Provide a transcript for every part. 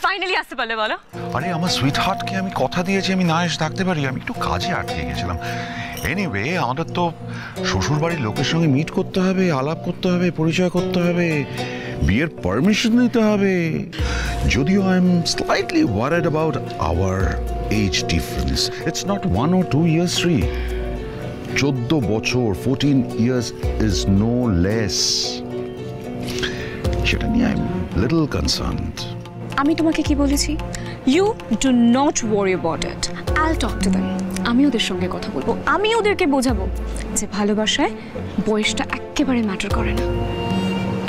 Finally আসতে পারলে বলো। আরে আমার সুইট হার্টকে আমি কথা দিয়েছি আমি না এসে থাকতে পারি, আমি একটু কাজে আটকে গেছিলাম। এনিওয়ে আমাদের তো শ্বশুর বাড়ির লোকের সঙ্গে মিট করতে হবে, আলাপ করতে হবে, পরিচয় করতে হবে, বিয়ের পারমিশন নিতে হবে। যদিও I am slightly worried about our age difference. It's not 1 or 2 years, 14 বছর, 14 years is no less. সেটা নিয়ে আই এম লিটল কনসার্নড। আমি তোমাকে কি বলেছি? You do not worry about it, I will talk to them. আমি ওদের সঙ্গে কথা বলবো, আমি ওদেরকে বোঝাবো যে ভালোবাসায় বয়সটা একেবারে ম্যাটার করে না।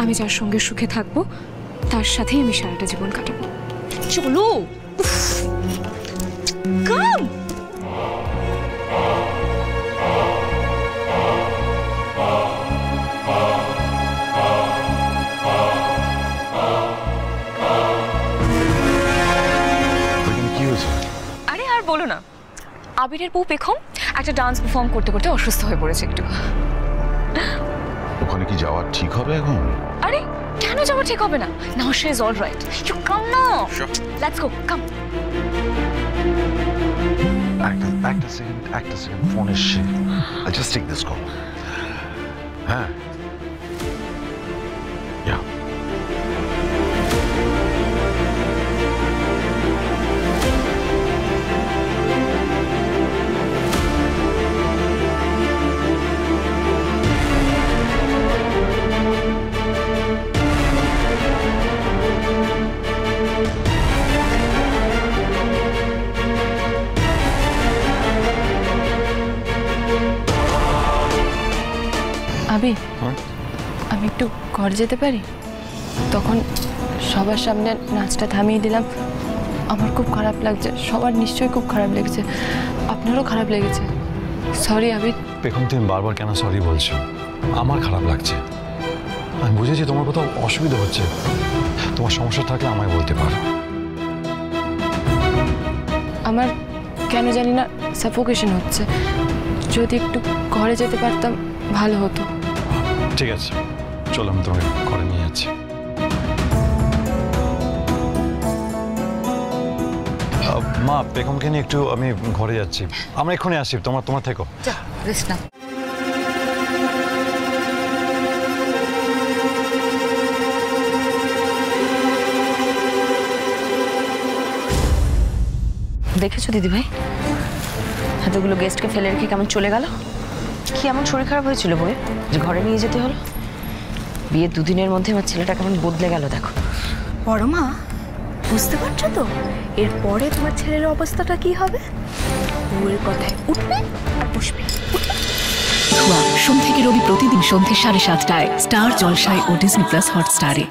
আমি যার সঙ্গে সুখে থাকবো তার সাথেই আমি সারাটা জীবন কাটাবো। চলো কাম। আরে আর বলো না, আবিরের বউ পেখম একটা ডান্স পারফর্ম করতে করতে অসুস্থ হয়ে পড়েছে একটু। ওখানে কি যাওয়া ঠিক হবে এখন? আরে কেন যাওয়া ঠিক হবে না? Now she is alright, you come now, let's go, come. একটা সেকেন্ড ফোন এসছে, I just take this call. হ্যাঁ আবি, আমি একটু ঘর যেতে পারি? তখন সবার সামনে নাচটা থামিয়ে দিলাম, আমার খুব খারাপ লাগছে, সবার নিশ্চয়ই খুব খারাপ লেগেছে, আপনারও খারাপ লেগেছে। সরি আবি। পেখম তুমি বারবার কেন সরি বলছো? আমার খারাপ লাগছে, আমি বুঝেছি তোমার কোথাও অসুবিধা হচ্ছে, তোমার সমস্যা থাকলে আমায় বলতে পারো। আমার কেন জানি না সাফোকেশন হচ্ছে, যদি একটু ঘরে যেতে পারতাম ভালো হতো। ঠিক আছে চলো, আমি তোমাকে ঘরে নিয়ে যাচ্ছি। মা পেখমকে নিয়ে একটু আমি ঘরে যাচ্ছি, আমরা এক্ষুনি আসছি, তোমার থেকো। দেখেছো দিদি ভাই, এতগুলো গেস্টকে ফেলে রেখে কেমন চলে গেল? কি এমন শরীর খারাপ হয়েছিল বই যে ঘরে নিয়ে যেতে হলো? বিয়ের 2 দিনের মধ্যে আমার ছেলেটা কেমন বদলে গেল দেখো। বড় মা বুঝতে পারছো তো এরপরে তোমার ছেলের অবস্থাটা কি হবে? বউয়ের কথায় উঠবে আর বসবে। সোম থেকে রবি প্রতিদিন সন্ধ্যে 7:30টায় স্টার জলসায় ও ডিজনি প্লাস হটস্টারে।